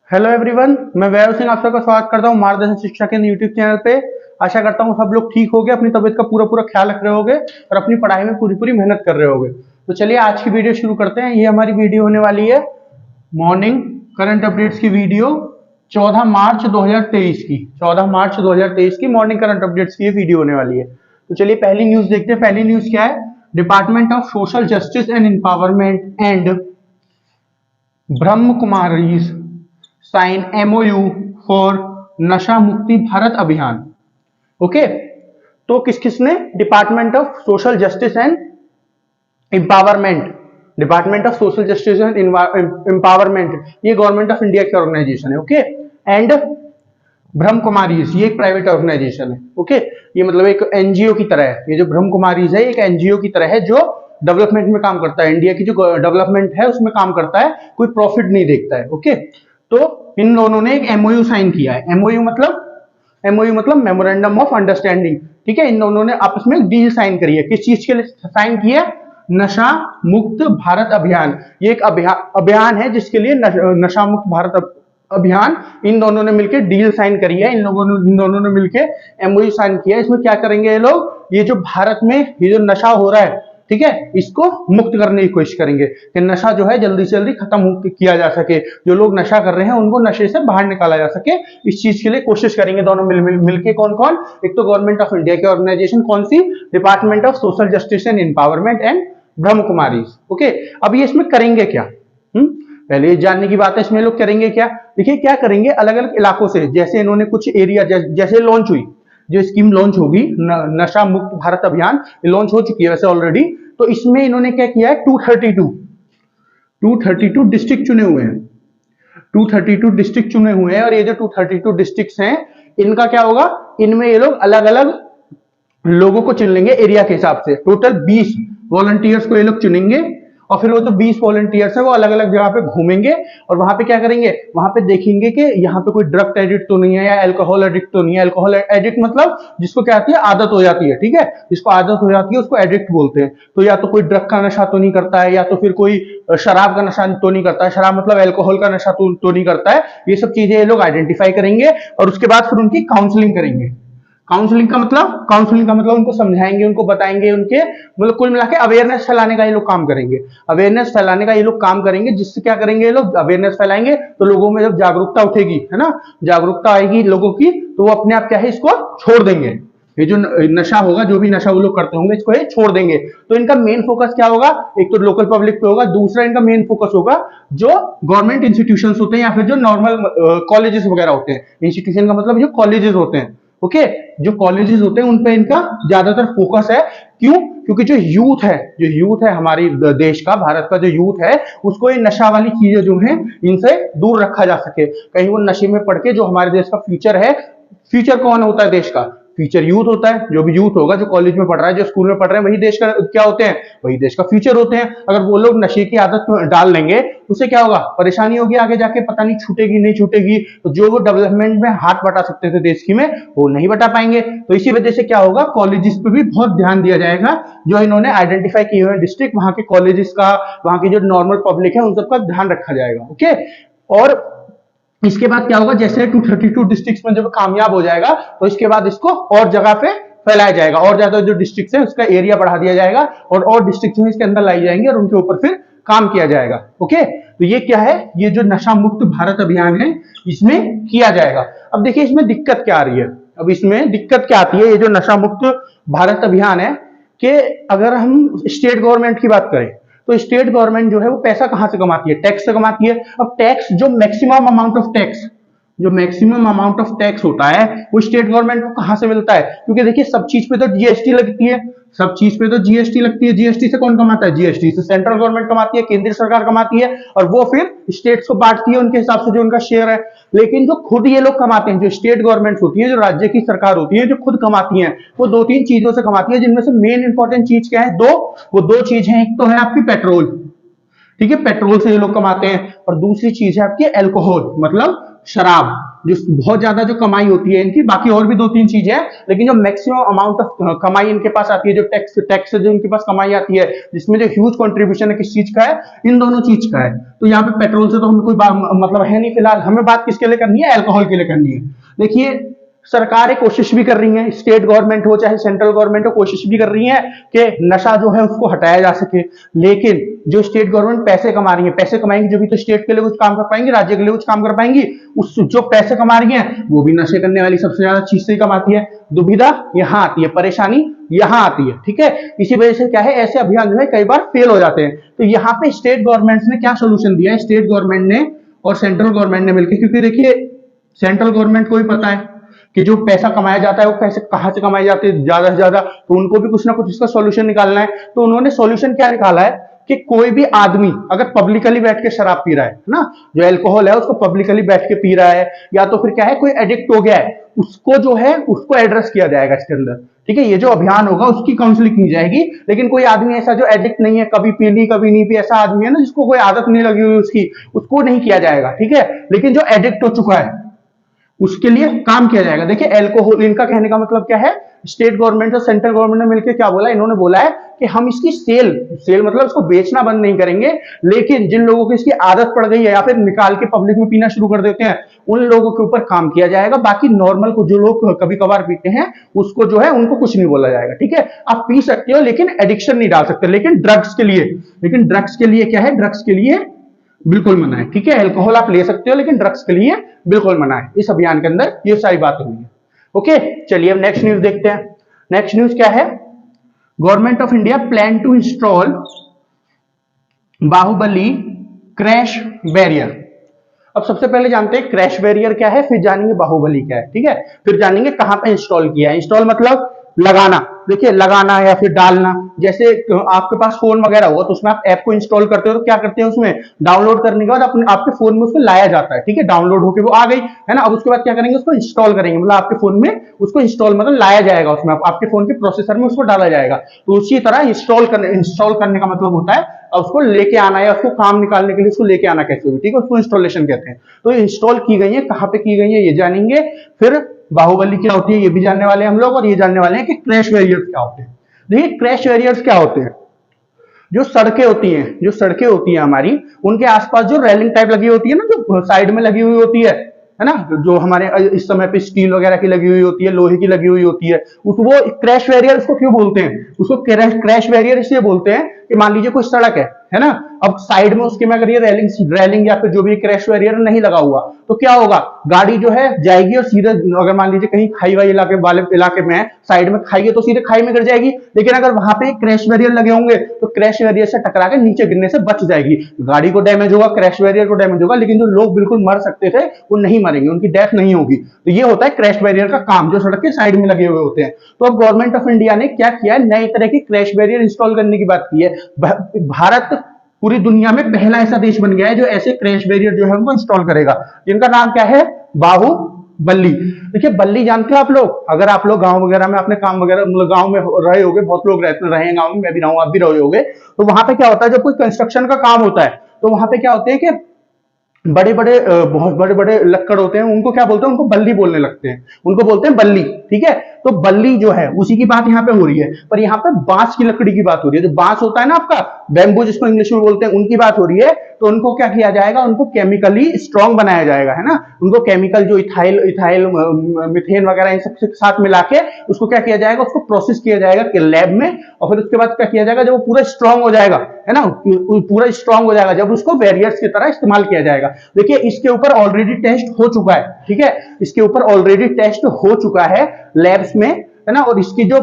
Hello everyone, मैं वैभव सिंह आप सबका स्वागत करता हूँ मार्गदर्शन शिक्षा केंद्र यूट्यूब चैनल पे। आशा करता हूँ सब लोग ठीक होगे, अपनी तबीयत का पूरा ख्याल रख रहे होगे और अपनी पढ़ाई में पूरी मेहनत कर रहे होगे। तो चलिए आज की वीडियो शुरू करते हैं। ये हमारी वीडियो होने वाली है मॉर्निंग करंट अपडेट्स की वीडियो 14 मार्च 2023 की। 14 मार्च 2023 की मॉर्निंग करंट अपडेट्स की ये वीडियो होने वाली है। तो चलिए पहली न्यूज देखते हैं। पहली न्यूज क्या है? Department of social justice and empowerment and Brahma Kumaris sign MOU for नशा मुक्ति भारत अभियान। ओके, तो किस किसने? Department of social justice and empowerment, department of social justice and empowerment, ये गवर्नमेंट ऑफ इंडिया की ऑर्गेनाइजेशन है। ओके, एंड ब्रह्म कुमारीज, ये एक प्राइवेट ऑर्गेनाइजेशन है। ओके, ये मतलब एक एनजीओ की तरह है। ये जो ब्रह्म कुमारीज है एक एनजीओ की तरह है जो डेवलपमेंट में काम करता है। इंडिया की जो डेवलपमेंट है उसमें काम करता है, कोई प्रॉफिट नहीं देखता है। ओके, तो इन दोनों ने एक एमओयू साइन किया है। एमओयू मतलब मेमोरेंडम ऑफ अंडरस्टैंडिंग। ठीक है, इन दोनों ने आपस में डील साइन करी है। किस चीज के लिए साइन की है? नशा मुक्त भारत अभियान। ये एक अभियान है जिसके लिए नशा मुक्त भारत अभियान, इन दोनों ने मिलकर डील साइन करी है। इन दोनों ने मिलकर एमओयू साइन किया है। इसमें क्या करेंगे ये लोग? ये जो भारत में ये जो नशा हो रहा है, ठीक है, इसको मुक्त करने की कोशिश करेंगे कि नशा जो है जल्दी से जल्दी खत्म किया जा सके। जो लोग नशा कर रहे हैं उनको नशे से बाहर निकाला जा सके, इस चीज के लिए कोशिश करेंगे दोनों मिलके। कौन कौन? एक तो गवर्नमेंट ऑफ इंडिया की ऑर्गेनाइजेशन, कौन सी? Department of social justice and empowerment and Brahma Kumaris. Okay, अब ये इसमें करेंगे क्या? पहले ये जानने की बात है, इसमें लोग करेंगे क्या? देखिए क्या करेंगे, अलग अलग इलाकों से, जैसे इन्होंने कुछ एरिया, जैसे लॉन्च हुई जो स्कीम लॉन्च होगी नशा मुक्त भारत अभियान, लॉन्च हो चुकी है वैसे ऑलरेडी। तो इसमें इन्होंने क्या किया है? 232 डिस्ट्रिक्ट चुने हुए हैं। 232 डिस्ट्रिक्ट चुने हुए हैं और ये जो 232 डिस्ट्रिक्ट हैं इनका क्या होगा? इनमें ये लोग अलग अलग लोगों को चुन लेंगे एरिया के हिसाब से। टोटल 20 वॉलंटियर्स को ये लोग चुनेंगे और फिर वो जो 20 वॉलंटियर्स है वो अलग अलग जगह पे घूमेंगे और वहां पे क्या करेंगे? वहां पे देखेंगे कि यहाँ पे कोई ड्रग एडिक्ट तो नहीं है या अल्कोहल एडिक्ट तो नहीं है। अल्कोहल एडिक्ट मतलब जिसको क्या आती है? आदत हो जाती है। ठीक है, जिसको आदत हो जाती है उसको एडिक्ट बोलते हैं। तो या तो कोई ड्रग का नशा तो नहीं करता है, या तो फिर कोई शराब का नशा तो नहीं करता है। शराब मतलब अल्कोहल का नशा तो नहीं करता है। ये सब चीजें ये लोग आइडेंटिफाई करेंगे और उसके बाद फिर उनकी काउंसलिंग करेंगे। काउंसलिंग का मतलब उनको समझाएंगे, उनको बताएंगे, उनके मतलब कुल मिला के अवेयरनेस फैलाने का ये लोग काम करेंगे। अवेयरनेस फैलाने का ये लोग काम करेंगे, जिससे क्या करेंगे ये लोग? अवेयरनेस फैलाएंगे तो लोगों में जब जागरूकता उठेगी, है ना, जागरूकता आएगी लोगों की, तो वो अपने आप क्या है इसको छोड़ देंगे। ये जो नशा होगा, जो भी नशा वो लोग करते होंगे, इसको ये छोड़ देंगे। तो इनका मेन फोकस क्या होगा? एक तो लोकल पब्लिक पे होगा, दूसरा इनका मेन फोकस होगा जो गवर्नमेंट इंस्टीट्यूशंस होते हैं या फिर जो नॉर्मल कॉलेजेस वगैरह होते हैं। इंस्टीट्यूशन का मतलब जो कॉलेजेस होते हैं। ओके, जो कॉलेजेस होते हैं उन पे इनका ज्यादातर फोकस है। क्यों? क्योंकि जो यूथ है हमारी देश का, भारत का जो यूथ है, उसको ये नशा वाली चीजें जो हैं इनसे दूर रखा जा सके। कहीं वो नशे में पड़ के जो हमारे देश का फ्यूचर है, फ्यूचर कौन होता है देश का? फ्यूचर यूथ होता है। जो भी यूथ होगा, जो कॉलेज में पढ़ रहा है, जो स्कूल में पढ़ रहे हैं, वही देश का क्या होते हैं? वही देश का फ्यूचर होते हैं। अगर वो लोग नशे की आदत डाल लेंगे तो उससे क्या होगा? परेशानी होगी आगे जाके, पता नहीं छूटेगी नहीं छूटेगी। तो जो वो डेवलपमेंट में हाथ बटा सकते थे देश की में, वो नहीं बटा पाएंगे। तो इसी वजह से क्या होगा? कॉलेजेस पे भी बहुत ध्यान दिया जाएगा। जो इन्होंने आइडेंटिफाई किए हुए डिस्ट्रिक्ट, वहां के कॉलेजेस का, वहां की जो नॉर्मल पब्लिक है, उन सबका ध्यान रखा जाएगा। ओके, और इसके बाद क्या होगा? जैसे 232 डिस्ट्रिक्ट्स में जब कामयाब हो जाएगा तो इसके बाद इसको और जगह पे फैलाया जाएगा, और ज्यादा जो डिस्ट्रिक्ट्स है उसका एरिया बढ़ा दिया जाएगा और डिस्ट्रिक्ट्स में इसके अंदर लाई जाएंगे और उनके ऊपर फिर काम किया जाएगा। ओके, तो ये क्या है? ये जो नशा मुक्त भारत अभियान है इसमें किया जाएगा। अब देखिए इसमें दिक्कत क्या आ रही है। अब इसमें दिक्कत क्या आती है? ये जो नशा मुक्त भारत अभियान है कि अगर हम स्टेट गवर्नमेंट की बात करें तो स्टेट गवर्नमेंट जो है वो पैसा कहां से कमाती है? टैक्स से कमाती है। अब टैक्स, जो मैक्सिमम अमाउंट ऑफ टैक्स होता है वो स्टेट गवर्नमेंट को कहां से मिलता है? क्योंकि देखिए सब चीज पे तो जीएसटी लगती है। जीएसटी से कौन कमाता है? जीएसटी से सेंट्रल गवर्नमेंट कमाती है, केंद्रीय सरकार कमाती है, और वो फिर स्टेट्स को बांटती है उनके हिसाब से जो उनका शेयर है। लेकिन जो खुद ये लोग कमाते हैं, जो स्टेट गवर्नमेंट होती है, जो राज्य की सरकार होती है, जो खुद कमाती है, वो 2-3 चीजों से कमाती है, जिनमें से मेन इंपॉर्टेंट चीज क्या है? वो दो चीज है। एक तो है आपकी पेट्रोल, ठीक है, पेट्रोल से ये लोग कमाते हैं, और दूसरी चीज है आपकी अल्कोहल, मतलब शराब, जो बहुत ज्यादा जो कमाई होती है इनकी, बाकी और भी दो तीन चीजें हैं, लेकिन जो मैक्सिमम अमाउंट ऑफ कमाई इनके पास आती है, जो टैक्स से जो इनके पास कमाई आती है, जिसमें जो ह्यूज कंट्रीब्यूशन है किस चीज का है, इन दोनों चीज का है। तो यहाँ पे पेट्रोल से तो हमें कोई मतलब है नहीं फिलहाल, हमें बात किसके लिए करनी है, अल्कोहल के लिए करनी है। देखिए सरकारें कोशिश भी कर रही हैं, स्टेट गवर्नमेंट हो चाहे सेंट्रल गवर्नमेंट हो, कोशिश भी कर रही है कि नशा जो है उसको हटाया जा सके, लेकिन जो स्टेट गवर्नमेंट पैसे कमा रही है, पैसे कमाएंगी जो भी तो स्टेट के लिए कुछ काम कर पाएंगी, राज्य के लिए कुछ काम कर पाएंगी, उस जो पैसे कमा रही है वो भी नशे करने वाली सबसे ज्यादा चीज से ही कमाती है। दुविधा यहाँ आती है, परेशानी यहाँ आती है, ठीक है। इसी वजह से क्या है, ऐसे अभियान जो है कई बार फेल हो जाते हैं। तो यहाँ पे स्टेट गवर्नमेंट ने क्या सोल्यूशन दिया है, स्टेट गवर्नमेंट ने और सेंट्रल गवर्नमेंट ने मिलकर, क्योंकि देखिए सेंट्रल गवर्नमेंट को भी पता है कि जो पैसा कमाया जाता है वो पैसे कहां से कमाए जाते हैं ज्यादा से ज्यादा, तो उनको भी कुछ ना कुछ इसका सॉल्यूशन निकालना है। तो उन्होंने सॉल्यूशन क्या निकाला है कि कोई भी आदमी अगर पब्लिकली बैठ के शराब पी रहा है ना, जो अल्कोहल है उसको पब्लिकली बैठ के पी रहा है, या तो फिर क्या है कोई एडिक्ट हो गया है, उसको जो है उसको एड्रेस किया जाएगा इसके अंदर, ठीक है। ये जो अभियान होगा उसकी काउंसलिंग की जाएगी। लेकिन कोई आदमी ऐसा जो एडिक्ट नहीं है, कभी पी ली कभी नहीं पी, ऐसा आदमी है ना जिसको कोई आदत नहीं लगी हुई उसकी, उसको नहीं किया जाएगा, ठीक है। लेकिन जो एडिक्ट हो चुका है उसके लिए काम किया जाएगा। देखिए अल्कोहल, इनका कहने का मतलब क्या है, स्टेट गवर्नमेंट और सेंट्रल गवर्नमेंट ने मिलकर क्या बोला, इन्होंने बोला है कि हम इसकी सेल मतलब इसको बेचना बंद नहीं करेंगे, लेकिन जिन लोगों को इसकी आदत पड़ गई है या फिर निकाल के पब्लिक में पीना शुरू कर देते हैं उन लोगों के ऊपर काम किया जाएगा। बाकी नॉर्मल को जो लोग कभी कभार पीते हैं उसको जो है उनको कुछ नहीं बोला जाएगा, ठीक है। आप पी सकते हो लेकिन एडिक्शन नहीं डाल सकते। लेकिन ड्रग्स के लिए क्या है, ड्रग्स के लिए बिल्कुल मना है, ठीक है। अल्कोहल आप ले सकते हो लेकिन ड्रग्स के लिए बिल्कुल मना है। इस अभियान के अंदर ये सारी बातें हुई है। ओके, चलिए अब नेक्स्ट न्यूज देखते हैं। नेक्स्ट न्यूज क्या है, government of India plan to install Baahubali crash barrier. अब सबसे पहले जानते हैं क्रैश बैरियर क्या है, फिर जानेंगे बाहुबली क्या है, ठीक है। फिर जानेंगे कहां पे इंस्टॉल किया है। इंस्टॉल मतलब लगाना, देखिए लगाना या फिर डालना। जैसे आपके पास फोन वगैरह हो तो उसमें आप ऐप को इंस्टॉल करते हो तो क्या करते हैं, उसमें डाउनलोड करने के बाद अपने आपके फोन में उसको लाया जाता है, ठीक है। डाउनलोड होकर वो आ गई है ना, अब उसके बाद क्या करेंगे, उसको इंस्टॉल करेंगे, मतलब आपके फोन में उसको इंस्टॉल मतलब लाया जाएगा, उसमें आपके फोन के प्रोसेसर में उसको डाला जाएगा। तो उसी तरह इंस्टॉल करने का मतलब होता है उसको लेके आना या उसको काम निकालने के लिए उसको लेके आना कैसे भी, ठीक है, उसको इंस्टॉलेशन कहते हैं। तो इंस्टॉल की गई है, कहां पे की गई है ये जानेंगे। फिर बाहुबली क्या होती है ये भी जानने वाले हैं हम लोग, और ये जानने वाले हैं कि क्रैश बैरियर्स क्या होते हैं। देखिए क्रैश बैरियर्स क्या होते हैं, जो सड़कें होती हैं हमारी, उनके आसपास जो रेलिंग टाइप लगी होती है ना, जो साइड में लगी हुई होती है ना, जो हमारे इस समय पे स्टील वगैरह की लगी हुई होती है, लोहे की लगी हुई होती है, वो क्रैश बैरियर उसको क्यों बोलते हैं, उसको क्रैश बैरियर इसलिए बोलते हैं कि मान लीजिए कोई सड़क है ना, अब साइड में उसके में अगर ये रेलिंग या फिर जो भी क्रैश बैरियर नहीं लगा हुआ तो क्या होगा, गाड़ी जो है जाएगी और सीधे, अगर मान लीजिए कहीं खाई वाई इलाके वाले इलाके में साइड में खाई है तो सीधे खाई में गिर जाएगी। लेकिन अगर वहां पे क्रैश बैरियर लगे होंगे तो क्रैश बैरियर से टकरा के नीचे गिरने से बच जाएगी। गाड़ी को डैमेज होगा, क्रैश बैरियर को डैमेज होगा, लेकिन जो लोग बिल्कुल मर सकते थे वो नहीं मरेंगे, उनकी डेथ नहीं होगी। तो ये होता है क्रैश बैरियर का काम, जो सड़क के साइड में लगे हुए होते हैं। तो अब गवर्नमेंट ऑफ इंडिया ने क्या किया है, नई तरह की क्रैश बैरियर इंस्टॉल करने की बात की है। भारत पूरी दुनिया में पहला ऐसा देश बन गया है जो ऐसे क्रैश बैरियर जो है उनको इंस्टॉल करेगा, जिनका नाम क्या है, बाहुबली। देखिए बल्ली जानते हो आप लोग, अगर आप लोग गांव वगैरह में अपने काम वगैरह मतलब गांव में रहे होगे, बहुत लोग रहे हैं गांव में, मैं भी रहूं, आप भी रहे होगे, तो वहां पे क्या होता है, जब कोई कंस्ट्रक्शन का काम होता है तो वहां पे क्या होते हैं कि बहुत बड़े बड़े लक्कड़ होते हैं, उनको क्या बोलते हैं, उनको बल्ली बोलने लगते हैं, उनको बोलते हैं बल्ली, ठीक है। तो बल्ली जो है उसी की बात यहाँ पे हो रही है, पर यहाँ पे बांस की लकड़ी की बात हो रही है। जो बांस होता है ना आपका, बैम्बू जिसको इंग्लिश में बोलते हैं, उनकी बात हो रही है। तो उनको क्या किया जाएगा, उनको केमिकली स्ट्रॉन्ग बनाया जाएगा, है ना। उनको केमिकल जो इथाइल मिथेन वगैरह इन सबके साथ मिला के उसको क्या किया जाएगा, उसको प्रोसेस किया जाएगा लैब में, और फिर उसके बाद क्या किया जाएगा, जब वो पूरा स्ट्रॉन्ग हो जाएगा, है ना, पूरा स्ट्रॉन्ग हो जाएगा, जब उसको बैरियर्स की तरह इस्तेमाल किया जाएगा। देखिए इसके ऊपर ऑलरेडी टेस्ट हो चुका है, ठीक है, इसके ऊपर ऑलरेडी टेस्ट हो चुका है लैब्स में, है ना। और इसकी जो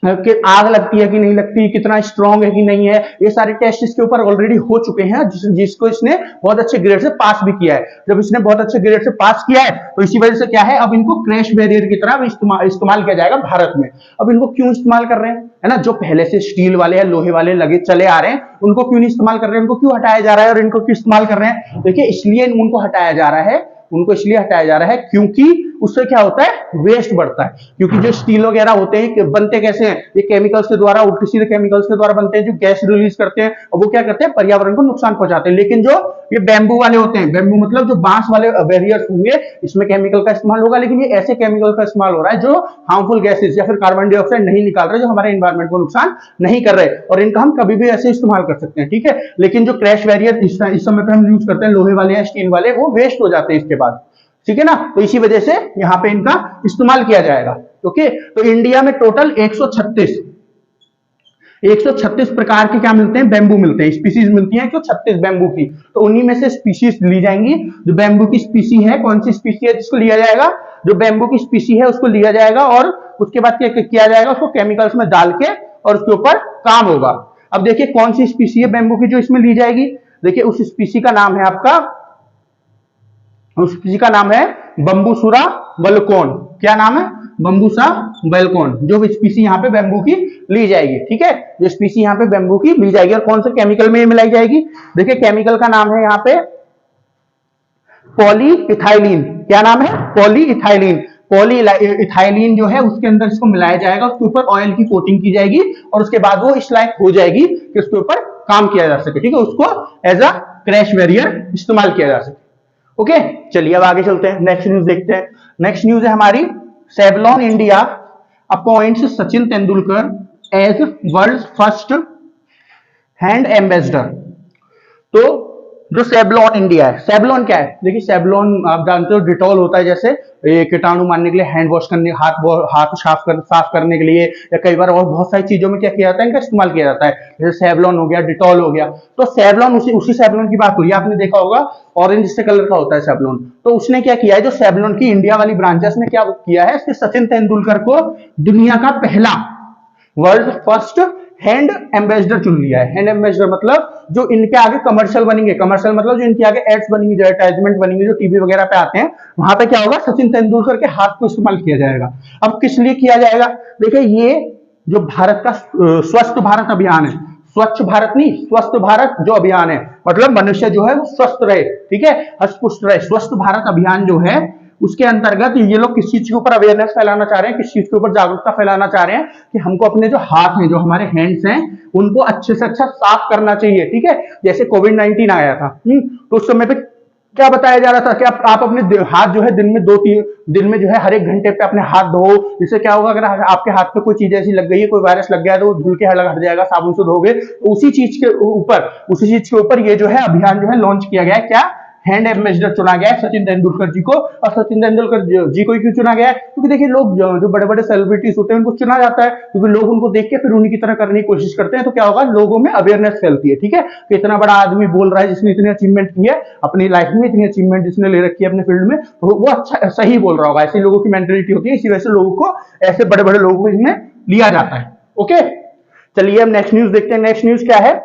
कि आग लगती है कि नहीं लगती, कितना स्ट्रॉन्ग है कि नहीं है, ये सारे टेस्ट इसके ऊपर ऑलरेडी हो चुके हैं, जिसको इसने बहुत अच्छे ग्रेड से पास भी किया है। जब इसने बहुत अच्छे ग्रेड से पास किया है तो इसी वजह से क्या है, अब इनको क्रैश बैरियर की तरह इस्तेमाल किया जाएगा भारत में। अब इनको क्यों इस्तेमाल कर रहे हैं, है ना, जो पहले से स्टील वाले या लोहे वाले लगे चले आ रहे हैं उनको क्यों नहीं इस्तेमाल कर रहे हैं, उनको क्यों हटाया जा रहा है और इनको क्यों इस्तेमाल कर रहे हैं। देखिए इसलिए उनको इसलिए हटाया जा रहा है क्योंकि उससे क्या होता है, वेस्ट बढ़ता है। क्योंकि जो स्टील वगैरह होते हैं बनते कैसे हैं, ये केमिकल्स के द्वारा, उल्टे सीधे केमिकल्स के द्वारा बनते हैं जो गैस रिलीज करते हैं, और वो क्या करते हैं, पर्यावरण को नुकसान पहुंचाते हैं। लेकिन जो ये बैम्बू वाले होते हैं, बैम्बू मतलब जो बांस वाले बैरियर्स होंगे, इसमें केमिकल का इस्तेमाल होगा, लेकिन ये ऐसे केमिकल का इस्तेमाल हो रहा है जो हार्मफुल गैसेज या फिर कार्बन डाइऑक्साइड नहीं निकाल रहे, जो हमारे एनवायरमेंट को नुकसान नहीं कर रहे, और इनका हम कभी भी ऐसे इस्तेमाल कर सकते हैं, ठीक है। लेकिन जो क्रैश बैरियर इस समय पे हम यूज करते हैं, लोहे वाले या स्टील वाले, वो वेस्ट हो जाते हैं इसके बाद, ठीक है ना। तो इसी वजह से यहां पे इनका इस्तेमाल किया जाएगा। ओके, तो इंडिया में टोटल 136 प्रकार के क्या मिलते हैं, बैम्बू मिलते हैं, स्पीसीज मिलती हैं 136 बैम्बू की। तो उन्हीं में से स्पीसीज ली जाएंगी। जो बैम्बू की स्पीसी है, कौन सी स्पीसी है जिसको लिया जाएगा, जो बैम्बू की स्पीसी है उसको लिया जाएगा, और उसके बाद क्या किया जाएगा, उसको केमिकल्स में डाल के और उसके ऊपर काम होगा। अब देखिए कौन सी स्पीसी है बैम्बू की जो इसमें ली जाएगी। देखिए उस स्पीसी का नाम है आपका, उस स्पीसी का नाम है बम्बूसुरा वल्कोन। क्या नाम है, बम्बूसा वल्कोन, जो स्पीसी यहाँ पे बैम्बू की ली जाएगी, ठीक है। जो स्पीसी यहाँ पे बैम्बू की ली जाएगी, और कौन से केमिकल में मिलाई जाएगी। देखिए केमिकल का नाम है यहाँ पे पॉलीइथाइलिन। क्या नाम है, पॉलीइथाइलिन। पॉलीइथाइलिन जो है उसके अंदर इसको मिलाया जाएगा, उसके ऊपर ऑयल की कोटिंग की जाएगी, और उसके बाद वो इस लायक हो जाएगी कि उसके ऊपर काम किया जा सके, ठीक है। उसको एज अ क्रैश बैरियर इस्तेमाल किया जा सके। ओके, चलिए अब आगे चलते हैं, नेक्स्ट न्यूज देखते हैं। नेक्स्ट न्यूज है हमारी, Savlon India appoints Sachin Tendulkar as world first hand ambassador. तो जो सेवलॉन इंडिया है, सेवलॉन क्या है, देखिए सेवलॉन आप जानते हो डिटॉल होता है, जैसे कीटाणु मारने के लिए, हैंड वॉश करने, हाथ साफ करने के लिए, या कई बार और बहुत सारी चीजों में क्या किया जाता है, इनका इस्तेमाल किया जाता है। जैसे सेवलॉन हो गया, डिटॉल हो गया। तो सेवलॉन उसी सेवलॉन की बात हो रही है, आपने देखा होगा ऑरेंज से कलर का होता है सेवलॉन। तो उसने क्या किया है, जो सेवलॉन की इंडिया वाली ब्रांच है, उसने क्या किया है, इसके सचिन तेंदुलकर को दुनिया का पहला वर्ल्ड फर्स्ट हैंड एम्बेसडर चुन लिया है। हैंड एम्बेसडर मतलब जो इनके आगे कमर्शियल बनेंगे, कमर्शियल मतलब जो इनके आगे एड्स बनेंगे, जो एडवर्टाइजमेंट बनेंगे, जो टीवी वगैरह पे आते हैं, वहां पे क्या होगा, सचिन तेंदुलकर के हाथ को इस्तेमाल किया जाएगा। अब किस लिए किया जाएगा, देखिए ये जो भारत का स्वस्थ भारत अभियान है, स्वच्छ भारत नहीं, स्वस्थ भारत जो अभियान है, मतलब मनुष्य जो है वो स्वस्थ रहे, ठीक है, हष्ट-पुष्ट रहे, स्वस्थ भारत अभियान जो है उसके अंतर्गत ये लोग किस चीज के ऊपर अवेयरनेस फैलाना चाह रहे हैं, किस चीज के ऊपर जागरूकता फैलाना चाह रहे हैं, कि हमको अपने जो हाथ हैं, जो हमारे हैंड्स हैं, उनको अच्छे से अच्छा साफ करना चाहिए, ठीक है। जैसे कोविड-19 आया था, तो उस समय पे क्या बताया जा रहा था कि आप अपने हाथ जो है दिन में 2-3 दिन में जो है हर एक घंटे पे अपने हाथ धो। इससे क्या होगा, अगर आपके हाथ पे कोई चीज ऐसी लग गई है, कोई वायरस लग गया है, तो वो धुल के हट जाएगा, साबुन से धोगे। तो उसी चीज के ऊपर ये जो है अभियान जो है लॉन्च किया गया है। क्या, हैंड एम्बेसडर चुना गया है सचिन तेंदुलकर जी को। और सचिन तेंदुलकर जी को क्यों चुना गया है, क्योंकि देखिए लोग जो बड़े बड़े सेलिब्रिटीज होते हैं उनको चुना जाता है, क्योंकि लोग उनको देख के फिर उन्हीं की तरह करने की कोशिश करते हैं। तो क्या होगा, लोगों में अवेयरनेस फैलती है, ठीक है। कि इतना बड़ा आदमी बोल रहा है, जिसने इतनी अचीवमेंट की है अपनी लाइफ में, इतनी अचीवमेंट जिसने ले रखी है अपने फील्ड में, तो वो अच्छा सही बोल रहा होगा। ऐसे लोगों की मेंटेलिटी होती है, इसी वजह से लोगों को, ऐसे बड़े बड़े लोगों को इसमें लिया जाता है। ओके, चलिए हम नेक्स्ट न्यूज देखते हैं। नेक्स्ट न्यूज क्या है,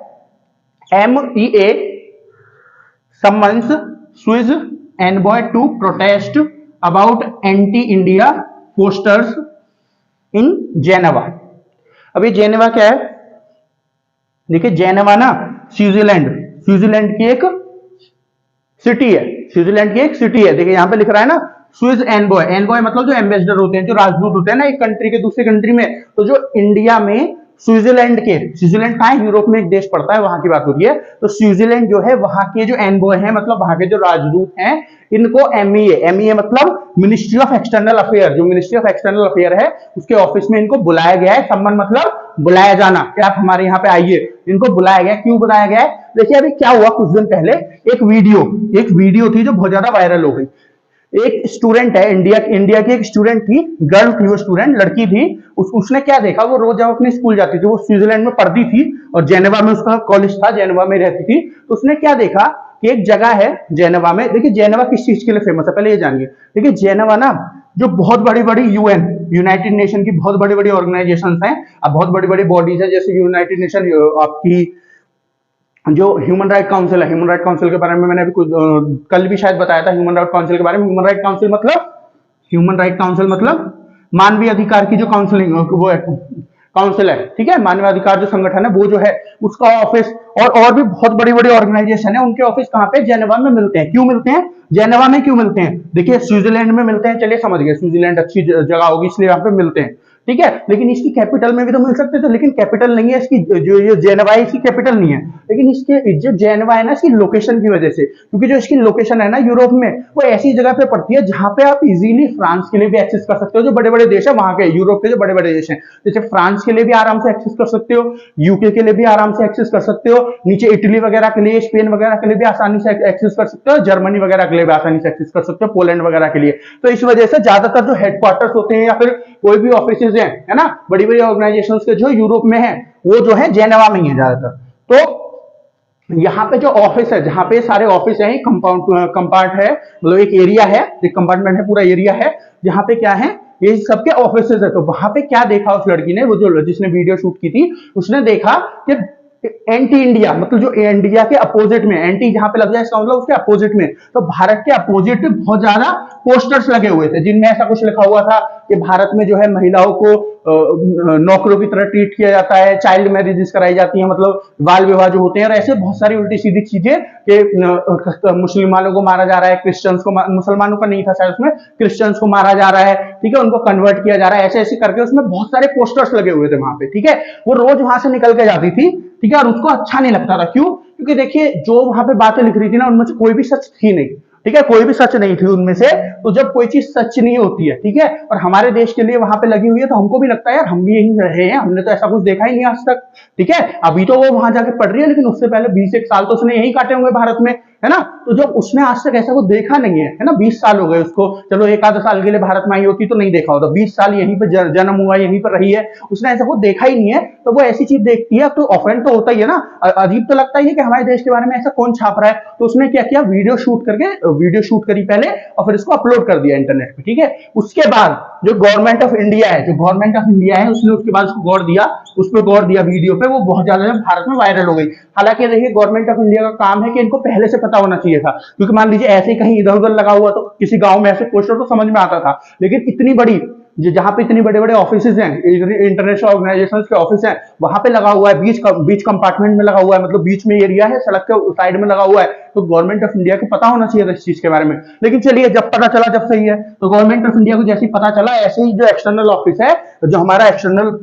MEA summons Swiss envoy to protest about anti-India posters in Geneva। अब ये जेनेवा क्या है, देखिए जेनेवा ना स्विट्जरलैंड की एक सिटी है, स्विट्जरलैंड की एक सिटी है। देखिए यहाँ पे लिख रहा है ना, स्विस एनबॉय, एनबॉय मतलब जो एम्बेसडर होते हैं, जो राजदूत होते हैं ना एक कंट्री के दूसरे कंट्री में। तो जो इंडिया में स्विट्जरलैंड कहाँ है, यूरोप में एक देश पड़ता है, वहां की बात होती है। तो स्विट्जरलैंड जो है, वहां के जो एनबॉय हैं, मतलब वहां के जो राजदूत हैं, इनको MEA मतलब मिनिस्ट्री ऑफ एक्सटर्नल अफेयर, जो मिनिस्ट्री ऑफ एक्सटर्नल अफेयर है उसके ऑफिस में इनको बुलाया गया है। सम्मान मतलब बुलाया जाना, कि आप हमारे यहाँ पे आइए, इनको बुलाया गया। क्यों बुलाया गया है, देखिए अभी क्या हुआ, कुछ दिन पहले एक वीडियो थी जो बहुत ज्यादा वायरल हो गई। एक स्टूडेंट है, इंडिया की एक स्टूडेंट थी, गर्ल थी, वो स्टूडेंट लड़की थी। उसने क्या देखा, वो रोज जब अपने स्कूल जाती थी, वो स्विट्जरलैंड में पढ़ती थी और जेनेवा में उसका कॉलेज था, जेनेवा में रहती थी। तो उसने क्या देखा कि एक जगह है जेनेवा में, देखिए जेनेवा किस चीज के लिए फेमस है पहले ये जानिए। देखिए जेनेवा ना, जो बहुत बड़ी बड़ी यूनाइटेड नेशन की बहुत बड़ी बड़ी ऑर्गेनाइजेशंस हैं, अब बहुत बड़ी बड़ी बॉडीज हैं, जैसे यूनाइटेड नेशन, आपकी जो ह्यूमन राइट काउंसिल है, ह्यूमन राइट काउंसिल के बारे में मैंने अभी कुछ कल भी शायद बताया था, ह्यूमन राइट काउंसिल के बारे में। ह्यूमन राइट काउंसिल मतलब मानवीय अधिकार की जो काउंसिलिंग वो काउंसिल है, ठीक है, मानवाधिकार जो संगठन है वो जो है उसका ऑफिस, और भी बहुत बड़ी बड़ी ऑर्गेनाइजेशन है, उनके ऑफिस कहाँ पे, जेनेवा में मिलते हैं। क्यों मिलते हैं जेनेवा में, क्यों मिलते हैं, देखिए स्विट्जरलैंड में मिलते हैं, चलिए समझ गए, स्विट्जरलैंड अच्छी जगह होगी इसलिए यहाँ पे मिलते हैं, ठीक है, लेकिन इसकी कैपिटल में भी तो मिल सकते थे, लेकिन कैपिटल नहीं है इसकी, जो ये जेनेवा है इसकी कैपिटल नहीं है, लेकिन इसके जो जेनेवा है ना इसकी लोकेशन की वजह से, क्योंकि जो इसकी लोकेशन है ना यूरोप में, वो ऐसी जगह पे पड़ती है जहां पे आप इजीली फ्रांस के लिए भी एक्सेस कर सकते हो, जो बड़े बड़े देश है वहां के, यूरोप के जो बड़े बड़े देश हैं, जैसे फ्रांस के लिए भी आराम से एक्सेस कर सकते हो, यूके के लिए भी आराम से एक्सेस कर सकते हो, नीचे इटली वगैरह के लिए, स्पेन वगैरह के लिए भी आसानी से एक्सेस कर सकते हो, जर्मनी वगैरह के लिए भी आसानी से एक्सेस कर सकते हो, पोलैंड वगैरह के लिए। तो इस वजह से ज्यादातर जो हेडक्वार्टर्स होते हैं या फिर कोई भी ऑफिस है ना, बड़ी बड़ी ऑर्गेनाइजेशन के जो यूरोप में है वो जो है जेनेवा में ही है ज्यादातर। तो यहाँ पे जो ऑफिस है, जहां पे सारे ऑफिस है, कंपार्ट है, मतलब एक एरिया है, एक कंपार्टमेंट है, पूरा एरिया है, जहां पे क्या है, ये सबके ऑफिसेज है। तो वहां पे क्या देखा उस लड़की ने, वो जो जिसने वीडियो शूट की थी, उसने देखा कि एंटी इंडिया, मतलब जो इंडिया के अपोजिट में, एंटी जहां पे लग जाए इसका मतलब उसके अपोजिट में, तो भारत के अपोजिट में बहुत ज्यादा पोस्टर्स लगे हुए थे, जिनमें ऐसा कुछ लिखा हुआ था कि भारत में जो है महिलाओं को नौकरों की तरह ट्रीट किया जाता है, चाइल्ड मैरिजेस कराई जाती है, मतलब बाल विवाह जो होते हैं, और ऐसे बहुत सारी उल्टी सीधी चीजें कि मुसलमानों को मारा जा रहा है, क्रिश्चियंस को, मुसलमानों का नहीं था शायद उसमें, क्रिश्चियंस को मारा जा रहा है, ठीक है, उनको कन्वर्ट किया जा रहा है, ऐसे ऐसे करके उसमें बहुत सारे पोस्टर्स लगे हुए थे वहां पे, ठीक है। वो रोज वहां से निकल के जाती थी, ठीक है, और उसको अच्छा नहीं लगता था। क्यों? क्योंकि देखिए जो वहां पे बातें लिख रही थी ना, उनमें से कोई भी सच थी नहीं, ठीक है, कोई भी सच नहीं थी उनमें से। तो जब कोई चीज सच नहीं होती है, ठीक है, और हमारे देश के लिए वहां पे लगी हुई है, तो हमको भी लगता है यार हम भी यहीं रहे हैं, हमने तो ऐसा कुछ देखा ही नहीं आज तक, ठीक है। अभी तो वो वहां जाके पढ़ रही है, लेकिन उससे पहले 20 साल तो उसने यही काटे होंगे भारत में, है ना। तो जब उसने आज तक ऐसा कुछ देखा नहीं है ना, 20 साल हो गए उसको, चलो एक आधा साल के लिए भारत में आई होती तो नहीं देखा होता, 20 साल यहीं पे जन्म हुआ, यहीं पर रही है, उसने ऐसा कुछ देखा ही नहीं है, तो वो ऐसी चीज देखती है तो ऑफेंड तो होता ही है ना, अजीब तो लगता ही है कि हमारे देश के बारे में ऐसा कौन छाप रहा है। तो उसने क्या किया, वीडियो शूट करी पहले, और फिर इसको अपलोड कर दिया इंटरनेट पे, ठीक है। उसके बाद जो गवर्नमेंट ऑफ इंडिया है, उसने उसके बाद उसको गौर दिया वीडियो पे, वो बहुत ज्यादा भारत में वायरल हो गई। हालांकि देखिए गवर्नमेंट ऑफ इंडिया का काम है कि इनको पहले से पता होना चाहिए था, क्योंकि मान लीजिए ऐसे ही कहीं इधर उधर लगा हुआ तो किसी गांव में ऐसे पोस्टर तो समझ में आता था, लेकिन इतनी बड़ी जहां पे इतने बड़े बड़े ऑफिस हैं, इंटरनेशनल ऑर्गेनाइजेशन के ऑफिस हैं, वहां पे लगा हुआ है, बीच कंपार्टमेंट में लगा हुआ है, मतलब बीच में एरिया है, सड़क के साइड में लगा हुआ है, तो गवर्नमेंट ऑफ इंडिया को पता होना चाहिए था इस चीज के बारे में। लेकिन चलिए जब पता चला, जब सही है, तो गवर्नमेंट ऑफ इंडिया को जैसे ही पता चला, ऐसे ही जो एक्सटर्नल ऑफिस है, जो हमारा एक्सटर्नल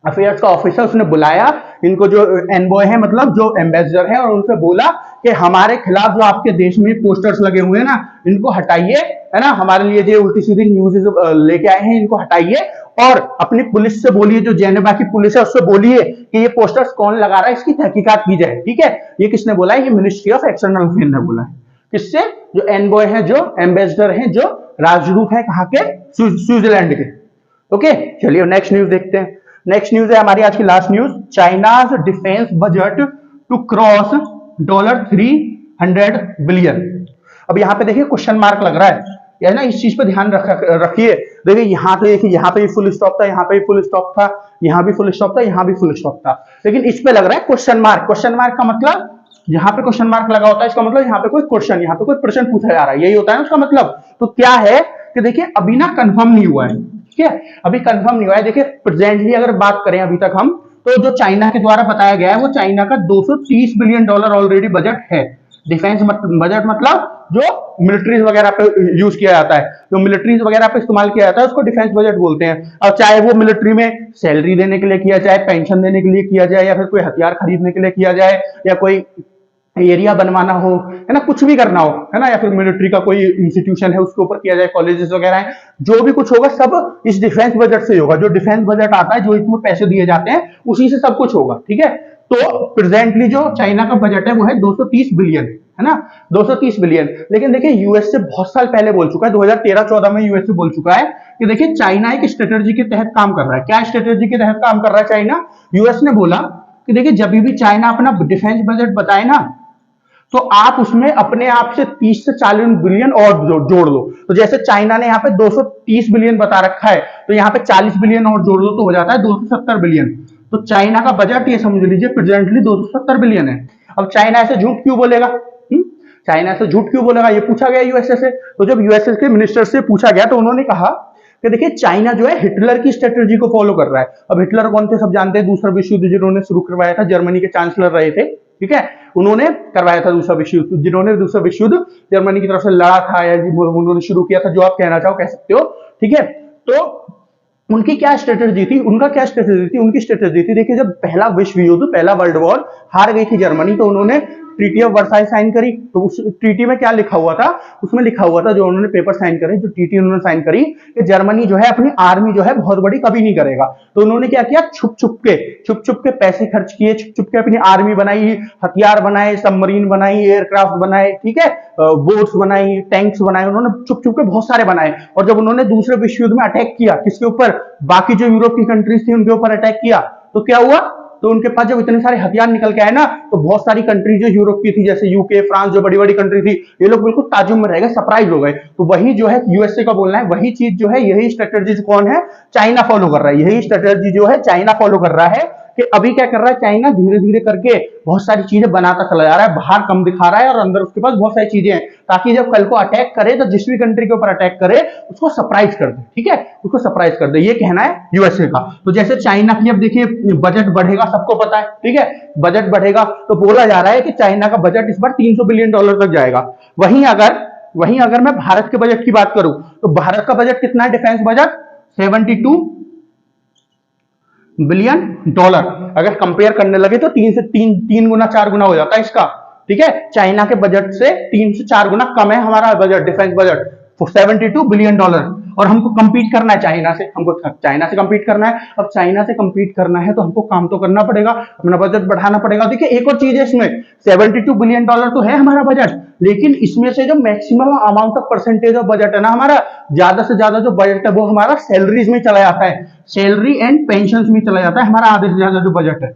अफेयर्स का ऑफिसर, उसने बुलाया इनको, जो एनबॉय है, मतलब जो एम्बेसडर है, और उनसे बोला कि हमारे खिलाफ जो आपके देश में पोस्टर्स लगे हुए हैं ना, इनको हटाइए, है ना, हमारे लिए जो उल्टी सीधी न्यूज़ लेके आए हैं, इनको हटाइए, और अपनी पुलिस से बोलिए, जो जेनेवा की पुलिस है उससे बोलिए कि ये पोस्टर्स कौन लगा रहा है, इसकी तहकीकात की जाए, ठीक है। ये किसने बोला है? ये मिनिस्ट्री ऑफ एक्सटर्नल अफेयर ने बोला है। किससे? जो एनबॉय है, जो एम्बेसडर है, जो राजदूत है, कहाँ के? स्विट्जरलैंड के। ओके, चलिए नेक्स्ट न्यूज देखते हैं। नेक्स्ट न्यूज है हमारी आज की last news, China's defence budget to cross $300 billion. अब यहाँ पे देखिए क्वेश्चन मार्क लग रहा है ना, इस चीज पे ध्यान रखिए। देखिए यहाँ पे, देखिए यहाँ पे फुल स्टॉप था, यहाँ पे फुल स्टॉप था, यहाँ भी फुल स्टॉप था, यहाँ भी फुल स्टॉप था, लेकिन इस पे लग रहा है क्वेश्चन मार्क। क्वेश्चन मार्क का मतलब, जहां पे क्वेश्चन मार्क लगा होता है, इसका मतलब यहाँ पे कोई क्वेश्चन, यहाँ पे कोई प्रश्न पूछा जा रहा है, यही होता है ना उसका मतलब। तो क्या है कि देखिए अभी ना कंफर्म नहीं हुआ है, ठीक है, अभी कंफर्म नहीं हुआ है। देखिए प्रेजेंटली अगर बात करें अभी तक हम, तो जो चाइना के द्वारा बताया गया है, वो चाइना का $230 बिलियन ऑलरेडी बजट है। डिफेंस बजट मतलब जो मिलिट्रीज वगैरह पे यूज किया जाता है, जो मिलिट्रीज वगैरह पे इस्तेमाल किया जाता है, उसको डिफेंस बजट बोलते हैं। अब चाहे वो मिलिट्री में सैलरी देने के लिए किया जाए, पेंशन देने के लिए किया जाए, या फिर कोई हथियार खरीदने के लिए किया जाए, या कोई एरिया बनवाना हो, है ना, कुछ भी करना हो, है ना, या फिर मिलिट्री का कोई इंस्टीट्यूशन है उसके ऊपर किया जाए, कॉलेजेस वगैरह है, जो भी कुछ होगा सब इस डिफेंस बजट से होगा। जो डिफेंस बजट आता है, जो इसमें पैसे दिए जाते हैं, उसी से सब कुछ होगा, ठीक है। तो प्रेजेंटली जो चाइना का बजट है वो है 230 बिलियन, है ना, 230 बिलियन। लेकिन देखिए यूएस से बहुत साल पहले बोल चुका है, 2013-14 में यूएस से बोल चुका है कि देखिए चाइना एक स्ट्रेटेजी के तहत काम कर रहा है। क्या स्ट्रेटेजी के तहत काम कर रहा है चाइना? यूएस ने बोला कि देखिए जब भी चाइना अपना डिफेंस बजट बताए ना, तो आप उसमें अपने आप से 30 से 40 बिलियन और जोड़ लो। तो जैसे चाइना ने यहाँ पे 230 बिलियन बता रखा है, तो यहाँ पे 40 बिलियन और जोड़ लो तो हो जाता है 270 बिलियन। तो चाइना का बजट ये समझ लीजिए प्रेजेंटली 270 बिलियन है। अब चाइना ऐसे झूठ क्यों बोलेगा? चाइना ऐसे झूठ क्यों बोलेगा, ये पूछा गया यूएसए से। तो जब यूएसए के मिनिस्टर से पूछा गया, तो उन्होंने कहा कि देखिए चाइना जो है हिटलर की स्ट्रेटेजी को फॉलो कर रहा है। अब हिटलर कौन थे सब जानते हैं, दूसरा विश्व युद्ध जिन्होंने शुरू करवाया था, जर्मनी के चांसलर रहे थे, ठीक है, उन्होंने करवाया था दूसरा विश्व युद्ध, जिन्होंने दूसरा विश्व युद्ध जर्मनी की तरफ से लड़ा था या उन्होंने शुरू किया था, जो आप कहना चाहो कह सकते हो, ठीक है। तो उनकी क्या स्ट्रेटेजी थी, उनका क्या स्ट्रेटेजी थी, उनकी स्ट्रेटेजी थी, देखिए जब पहला विश्व युद्ध, पहला वर्ल्ड वॉर हार गई थी जर्मनी, तो उन्होंने ट्रीटी ऑफ वर्साई साइन करी। तो उस ट्रीटी में क्या लिखा हुआ था, उसमें लिखा हुआ था, जो उन्होंने पेपर साइन करे, जो ट्रीटी उन्होंने साइन करी, कि जर्मनी जो है अपनी आर्मी जो है बहुत बड़ी कभी नहीं करेगा। तो उन्होंने क्या किया, छुप छुप के पैसे खर्च किए, छुप छुप के अपनी आर्मी बनाई, हथियार बनाए, सबमरीन बनाई, एयरक्राफ्ट बनाए, ठीक है, बोट्स बनाई, टैंक्स बनाए, उन्होंने छुप छुप के बहुत सारे बनाए। और जब उन्होंने दूसरे विश्व युद्ध में अटैक किया, किसके ऊपर, बाकी जो यूरोप की कंट्रीज थी उनके ऊपर अटैक किया, तो क्या हुआ, तो उनके पास जब इतने सारे हथियार निकल के आए ना, तो बहुत सारी कंट्री जो यूरोप की थी, जैसे यूके, फ्रांस, जो बड़ी बड़ी कंट्री थी, ये लोग बिल्कुल ताजुब में रह गए, सरप्राइज हो गए। तो वही जो है यूएसए का बोलना है, वही चीज जो है, यही स्ट्रेटेजी कौन है, चाइना फॉलो कर रहा है, यही स्ट्रेटेजी जो है चाइना फॉलो कर रहा है। कि अभी क्या कर रहा है चाइना, धीरे धीरे करके बहुत सारी चीजें बनाता चला जा रहा है, बाहर कम दिखा रहा है और अंदर उसके पास बहुत सारी चीजें हैं, ताकि जब कल को अटैक करे तो जिस भी कंट्री के ऊपर अटैक करे उसको सरप्राइज कर दे, ठीक है, उसको सरप्राइज कर दे, ये कहना है यूएसए का। तो जैसे चाइना की अब देखिए बजट बढ़ेगा, सबको पता है, ठीक है, बजट बढ़ेगा, तो बोला जा रहा है कि चाइना का बजट इस बार $300 बिलियन तक जाएगा। वहीं अगर मैं भारत के बजट की बात करूं, तो भारत का बजट कितना है, डिफेंस बजट $72 बिलियन। अगर कंपेयर करने लगे तो तीन गुना 4 गुना हो जाता है इसका, ठीक है। चाइना के बजट से 3 से 4 गुना कम है हमारा बजट, डिफेंस बजट, $72 बिलियन। और हमको कंपीट करना है चाइना से, हमको चाइना से कंपीट करना है। अब चाइना से कंपीट करना है तो हमको काम तो करना पड़ेगा, अपना बजट बढ़ाना पड़ेगा। देखिए एक और चीज है इसमें, $72 बिलियन तो है हमारा बजट, लेकिन इसमें से जो maximum amount of percentage of budget है ना हमारा, ज्यादा से ज्यादा जो बजट है वो हमारा सैलरीज में चला जाता है, सैलरी एंड पेंशन में चला जाता है। हमारा आधे से ज्यादा जो बजट है,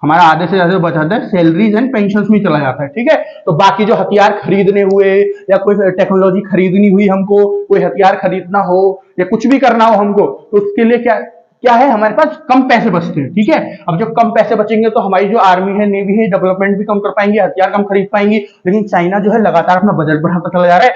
हमारा आधे से ज्यादा बजट है सैलरीज एंड पेंशन में चला जाता है, ठीक है। तो बाकी जो हथियार खरीदने हुए या कोई टेक्नोलॉजी खरीदनी हुई, हमको कोई हथियार खरीदना हो या कुछ भी करना हो हमको, तो उसके लिए क्या क्या है, हमारे पास कम पैसे बचते हैं, ठीक है। अब जब कम पैसे बचेंगे तो हमारी जो आर्मी है, नेवी है, डेवलपमेंट भी कम कर पाएंगे, हथियार कम खरीद पाएंगे। लेकिन चाइना जो है लगातार अपना बजट बढ़ाता चला जा रहा है।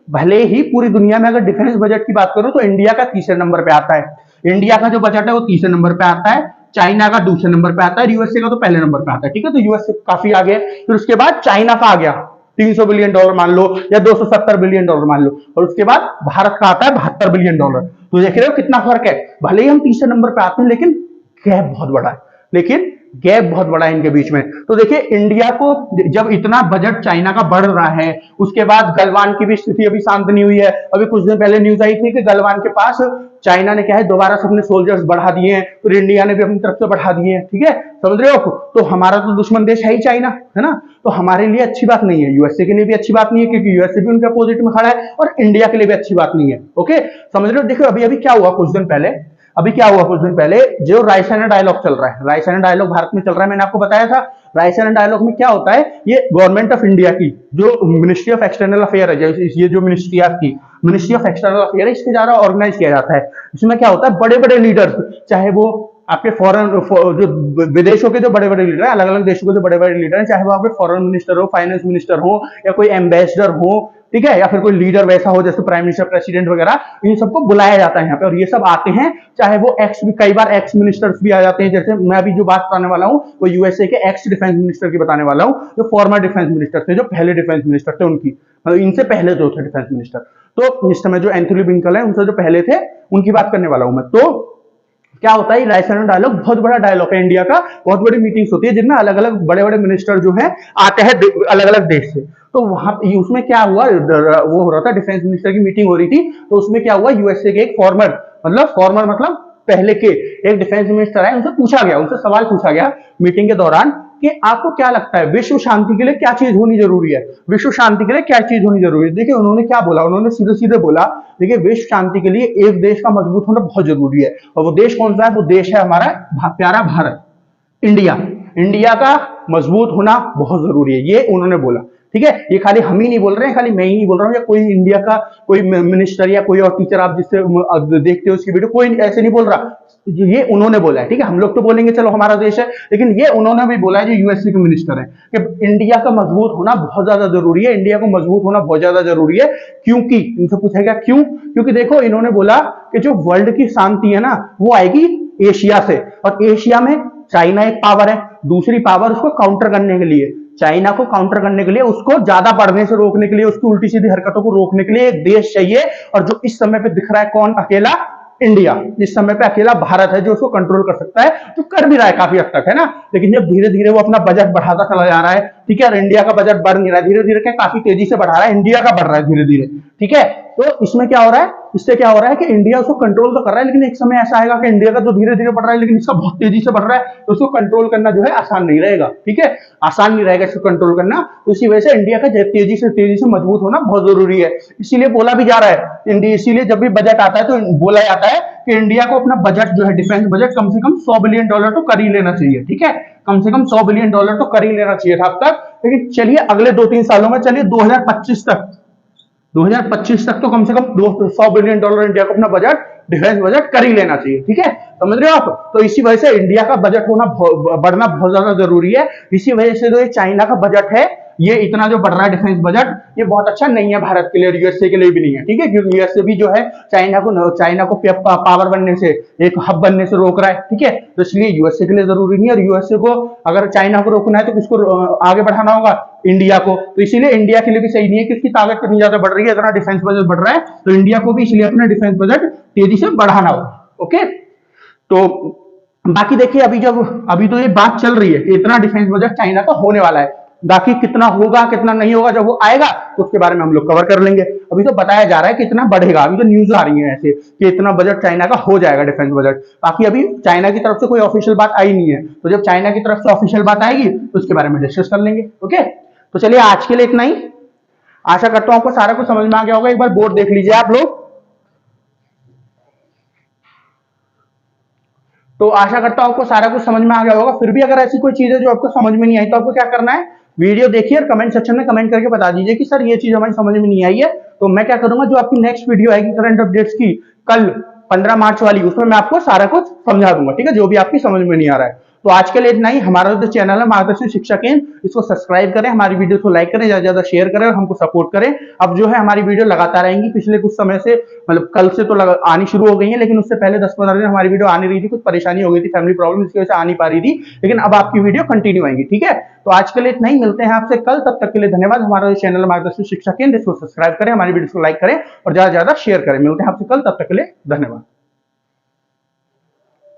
भले ही पूरी दुनिया में अगर डिफेंस बजट की बात करूं तो इंडिया का तीसरे नंबर पे आता है। इंडिया का जो बजट है वो तीसरे नंबर पे आता है, चाइना का दूसरे नंबर पे आता है, यूएसए का तो पहले नंबर पे आता है, ठीक है। तो यूएसए काफी आगे, फिर उसके बाद चाइना का आ गया $300 बिलियन मान लो, या $270 बिलियन मान लो, और उसके बाद भारत का आता है $72 बिलियन। तो देख रहे हो कितना फर्क है। भले ही हम तीसरे नंबर पे आते हैं, लेकिन गैप बहुत बड़ा है इनके बीच में। तो देखिए इंडिया को जब इतना बजट चाइना का बढ़ रहा है, उसके बाद गलवान की भी स्थिति अभी शांत नहीं हुई है। अभी कुछ दिन पहले न्यूज आई थी कि गलवान के पास चाइना ने क्या है, दोबारा से अपने सोल्जर्स बढ़ा दिए हैं, तो इंडिया ने भी अपनी तरफ से बढ़ा दिए हैं, ठीक है, समझ रहे हो। तो हमारा तो दुश्मन देश है ही चाइना, है ना, तो हमारे लिए अच्छी बात नहीं है, यूएसए के लिए भी अच्छी बात नहीं है, क्योंकि यूएसए भी उनके अपोजिट में खड़ा है, और इंडिया के लिए भी अच्छी बात नहीं है, ओके, समझ रहे हो। देखो अभी क्या हुआ कुछ दिन पहले, जो रायसेना डायलॉग चल रहा है, रायसेना डायलॉग भारत में चल रहा है, मैंने आपको बताया था। रायसेना डायलॉग में क्या होता है, ये गवर्नमेंट ऑफ इंडिया की जो मिनिस्ट्री ऑफ एक्सटर्नल अफेयर है, ये जो मिनिस्ट्री ऑफ एक्सटर्नल अफेयर है, इसके द्वारा ऑर्गेनाइज किया जाता है। इसमें क्या होता है, बड़े बड़े लीडर्स, चाहे वो आपके जो विदेशों के जो बड़े बड़े लीडर हैं, अलग अलग देशों के जो बड़े बड़े लीडर हैं, चाहे वो आपके फॉरेन मिनिस्टर हो, फाइनेंस मिनिस्टर हो, या कोई एम्बेसडर हो, ठीक है, या फिर कोई लीडर वैसा हो जैसे प्राइम मिनिस्टर, प्रेसिडेंट वगैरह, इन सबको बुलाया जाता है यहाँ पे, और ये सब आते हैं। चाहे वो कई बार एक्स मिनिस्टर्स भी आ जाते हैं, जैसे मैं अभी जो बात बताने वाला हूँ वो यूएसए के एक्स डिफेंस मिनिस्टर की बताने वाला हूँ, जो फॉर्मर डिफेंस मिनिस्टर थे, जो पहले डिफेंस मिनिस्टर थे उनकी, मतलब इनसे पहले जो थे डिफेंस मिनिस्टर, तो इस समय जो एंथनी ब्लिंकन है उनसे जो पहले थे, उनकी बात करने वाला हूं मैं। तो क्या होता है, रायसेना डायलॉग बहुत बड़ा डायलॉग है इंडिया का, बहुत बड़ी मीटिंग्स होती है जिनमें अलग अलग बड़े बड़े मिनिस्टर जो है आते हैं अलग अलग देश से। तो वहां उसमें क्या हुआ, वो हो रहा था, डिफेंस मिनिस्टर की मीटिंग हो रही थी। तो उसमें क्या हुआ, यूएसए के एक फॉर्मर मतलब पहले के एक डिफेंस मिनिस्टर है, उनसे सवाल पूछा गया मीटिंग के दौरान कि आपको क्या लगता है विश्व शांति के लिए क्या चीज होनी जरूरी है, देखिए उन्होंने क्या बोला, उन्होंने सीधे सीधे बोला, देखिए विश्व शांति के लिए एक देश का मजबूत होना बहुत जरूरी है। और वो देश कौन सा है, वो देश है हमारा प्यारा भारत, इंडिया का मजबूत होना बहुत जरूरी है, ये उन्होंने बोला, ठीक है, ये खाली हम ही नहीं बोल रहे हैं, खाली मैं ही नहीं बोल रहा हूँ, या कोई इंडिया का कोई मिनिस्टर या कोई और टीचर आप जिससे देखते हो उसकी वीडियो, कोई ऐसे नहीं बोल रहा, ये उन्होंने बोला है। ठीक है, हम लोग तो बोलेंगे चलो हमारा देश है, लेकिन ये उन्होंने भी बोला है, जो यूएसए के मिनिस्टर है, कि इंडिया का मजबूत होना बहुत ज्यादा जरूरी है, इंडिया को मजबूत होना बहुत ज्यादा जरूरी है। क्योंकि इनसे पूछेगा क्यों, क्योंकि देखो इन्होंने बोला कि जो वर्ल्ड की शांति है ना वो आएगी एशिया से, और एशिया में चाइना एक पावर है, दूसरी पावर उसको काउंटर करने के लिए, चाइना को काउंटर करने के लिए, उसको ज्यादा बढ़ने से रोकने के लिए, उसकी उल्टी सीधी हरकतों को रोकने के लिए एक देश चाहिए, और जो इस समय पे दिख रहा है कौन, अकेला इंडिया। इस समय पे अकेला भारत है जो उसको कंट्रोल कर सकता है, जो कर भी रहा है काफी हद तक, है ना। लेकिन जब धीरे धीरे वो अपना बजट बढ़ाता चला जा रहा है, ठीक है, और इंडिया का बजट बढ़ नहीं रहा है, धीरे धीरे क्या काफी तेजी से बढ़ा रहा है, इंडिया का बढ़ रहा है धीरे धीरे, ठीक है। तो इसमें क्या हो रहा है, इससे क्या हो रहा है कि इंडिया उसको कंट्रोल तो कर रहा है, लेकिन एक समय ऐसा आएगा कि इंडिया का तो धीरे धीरे बढ़ रहा है लेकिन इसका बहुत तेजी से बढ़ रहा है, तो उसको कंट्रोल करना जो है आसान नहीं रहेगा, ठीक है, आसान नहीं रहेगा इसको कंट्रोल करना। तो इसी वजह से इंडिया का तेजी से मजबूत होना बहुत जरूरी है। इसीलिए बोला भी जा रहा है इंडिया, इसीलिए जब भी बजट आता है तो बोला जाता है कि इंडिया को अपना बजट जो है, डिफेंस बजट कम से कम $100 बिलियन तो कर ही लेना चाहिए, ठीक है, कम से कम $100 बिलियन तो कर ही लेना चाहिए था अब तक। लेकिन चलिए अगले 2-3 सालों में, चलिए 2025 तक तो कम से कम $100 बिलियन इंडिया को अपना बजट, डिफेंस बजट कर ही लेना चाहिए, ठीक है, समझ रहे हो आप। तो इसी वजह से इंडिया का बजट होना बढ़ना बहुत ज्यादा जरूरी है। इसी वजह से जो ये चाइना का बजट है, ये इतना जो बढ़ रहा है डिफेंस बजट, ये बहुत अच्छा नहीं है भारत के लिए, यूएसए के लिए भी नहीं है, ठीक है, क्योंकि यूएसए भी जो है चाइना को पावर बनने से, एक हब बनने से रोक रहा है, ठीक है। तो इसलिए यूएसए के लिए जरूरी नहीं है, और यूएसए को अगर चाइना को रोकना है तो किसको आगे बढ़ाना होगा, इंडिया को। तो इसीलिए इंडिया के लिए भी सही नहीं है कि उसकी ताकत इतनी ज्यादा बढ़ रही है, इतना डिफेंस बजट बढ़ रहा है, तो इंडिया को भी इसलिए अपना डिफेंस बजट तेजी से बढ़ाना होगा, ओके। तो बाकी देखिए, अभी तो ये बात चल रही है कि इतना डिफेंस बजट चाइना का होने वाला है, बाकी कितना होगा कितना नहीं होगा जब वो आएगा तो उसके बारे में हम लोग कवर कर लेंगे। अभी तो बताया जा रहा है कि इतना बढ़ेगा, अभी तो न्यूज आ रही है ऐसे कि इतना बजट चाइना का हो जाएगा, डिफेंस बजट। बाकी अभी चाइना की तरफ से कोई ऑफिशियल बात आई नहीं है, तो जब चाइना की तरफ से ऑफिशियल बात आएगी तो उसके बारे में डिस्कस कर लेंगे, ओके। तो चलिए आज के लिए इतना ही, आशा करता हूं आपको सारा कुछ समझ में आ गया होगा। एक बार बोर्ड देख लीजिए आप लोग, तो आशा करता हूं आपको सारा कुछ समझ में आ गया होगा। फिर भी अगर ऐसी कोई चीज है जो आपको समझ में नहीं आई तो आपको क्या करना है, वीडियो देखिए और कमेंट सेक्शन में कमेंट करके बता दीजिए कि सर ये चीज हमारी समझ में नहीं आई है। तो मैं क्या करूंगा, जो आपकी नेक्स्ट वीडियो आएगी करंट अपडेट्स की कल 15 मार्च वाली, उसमें मैं आपको सारा कुछ समझा दूंगा, ठीक है, जो भी आपकी समझ में नहीं आ रहा है। तो आज के लिए इतना ही। हमारा जो चैनल है मार्गदर्शन शिक्षा केंद्र, इसको सब्सक्राइब करें, हमारी वीडियो को लाइक करें, ज्यादा ज्यादा शेयर करें और हमको सपोर्ट करें। अब जो है हमारी वीडियो लगातार आएंगी, पिछले कुछ समय से, मतलब कल से तो आनी शुरू हो गई है, लेकिन उससे पहले 10-15 दिन हमारी वीडियो आनी रही थी, कुछ परेशानी हो गई थी, फैमिली प्रॉब्लम, इसकी वजह से आ नहीं पा रही थी, लेकिन अब आपकी वीडियो कंटिन्यू आएंगी, ठीक है। तो आज के लिए इतना ही, मिलते हैं आपसे कल, तब तक के लिए धन्यवाद। हमारा चैनल मार्गदर्शन शिक्षा केंद्र, इसको सब्सक्राइब करें, हमारी वीडियो को लाइक करें और ज्यादा से ज्यादा शेयर करें। मिलते हैं आपसे कल, तब तक के लिए धन्यवाद।